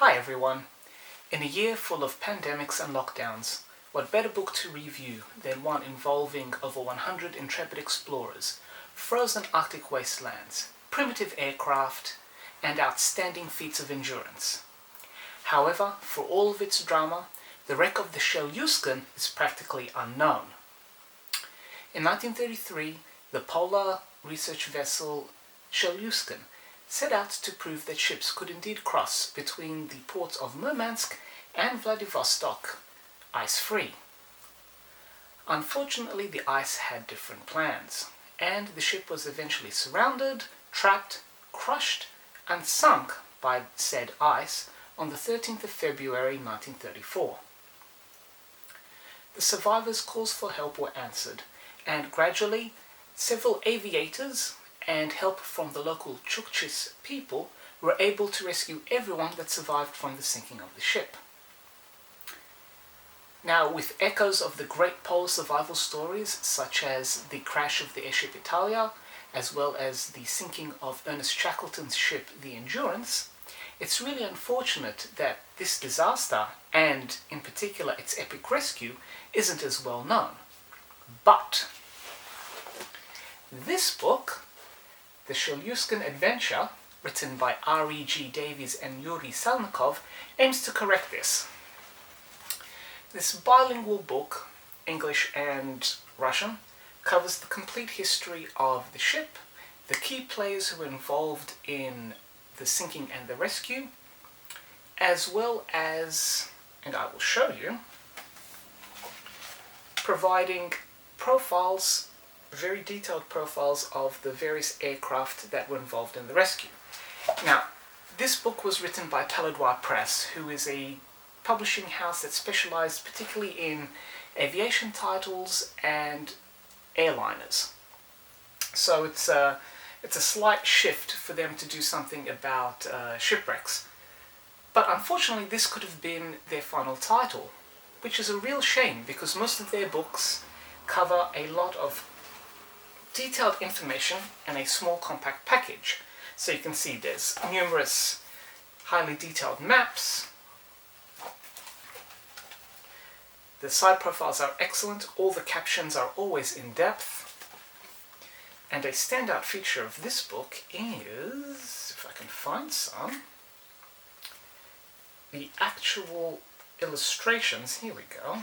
Hi everyone! In a year full of pandemics and lockdowns, what better book to review than one involving over 100 intrepid explorers, frozen Arctic wastelands, primitive aircraft, and outstanding feats of endurance. However, for all of its drama, the wreck of the Chelyuskin is practically unknown. In 1933, the polar research vessel Chelyuskin set out to prove that ships could indeed cross between the ports of Murmansk and Vladivostok, ice-free. Unfortunately, the ice had different plans, and the ship was eventually surrounded, trapped, crushed, and sunk by said ice on the 13th of February 1934. The survivors' calls for help were answered, and gradually several aviators and help from the local Chukchis people were able to rescue everyone that survived from the sinking of the ship. Now, with echoes of the great polar survival stories, such as the crash of the airship Italia, as well as the sinking of Ernest Shackleton's ship, the Endurance, it's really unfortunate that this disaster, and in particular its epic rescue, isn't as well known. But this book, The Chelyuskin Adventure, written by R.E.G. Davies and Yuri Salnikov, aims to correct this. This bilingual book, English and Russian, covers the complete history of the ship, the key players who were involved in the sinking and the rescue, as well as, and I will show you, providing profiles, very detailed profiles of the various aircraft that were involved in the rescue. Now, this book was written by Paladwar Press, who is a publishing house that specialized particularly in aviation titles and airliners. So it's a slight shift for them to do something about shipwrecks. But unfortunately, this could have been their final title, which is a real shame because most of their books cover a lot of detailed information in a small compact package. So you can see there's numerous highly detailed maps. The side profiles are excellent, all the captions are always in depth. And a standout feature of this book is, if I can find some, the actual illustrations, here we go.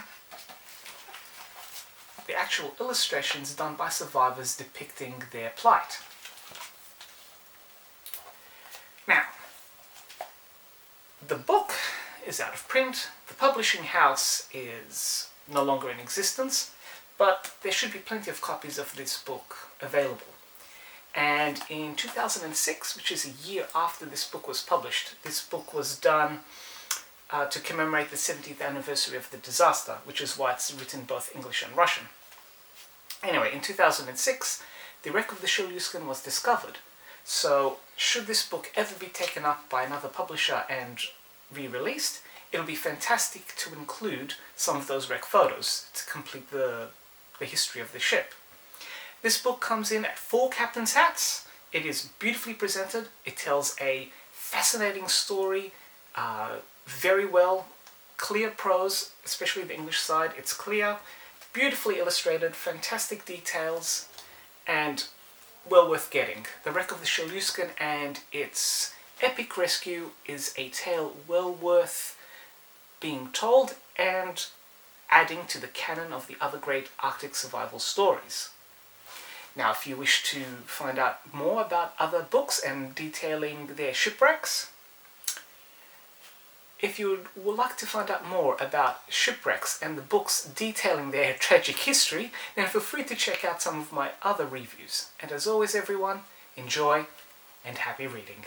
The actual illustrations done by survivors depicting their plight. Now, the book is out of print, the publishing house is no longer in existence, but there should be plenty of copies of this book available. And in 2006, which is a year after this book was published, this book was done to commemorate the 70th anniversary of the disaster, which is why it's written both English and Russian. Anyway, in 2006, the wreck of the Chelyuskin was discovered. So, should this book ever be taken up by another publisher and re-released, it'll be fantastic to include some of those wreck photos to complete the history of the ship. This book comes in at 4 captain's hats. It is beautifully presented. It tells a fascinating story, very well, clear prose, especially the English side. It's clear, beautifully illustrated, fantastic details, and well worth getting. The wreck of the Chelyuskin and its epic rescue is a tale well worth being told and adding to the canon of the other great Arctic survival stories. Now, if you wish to find out more about other books and detailing their shipwrecks, if you would like to find out more about shipwrecks and the books detailing their tragic history, then feel free to check out some of my other reviews. And as always, everyone, enjoy and happy reading.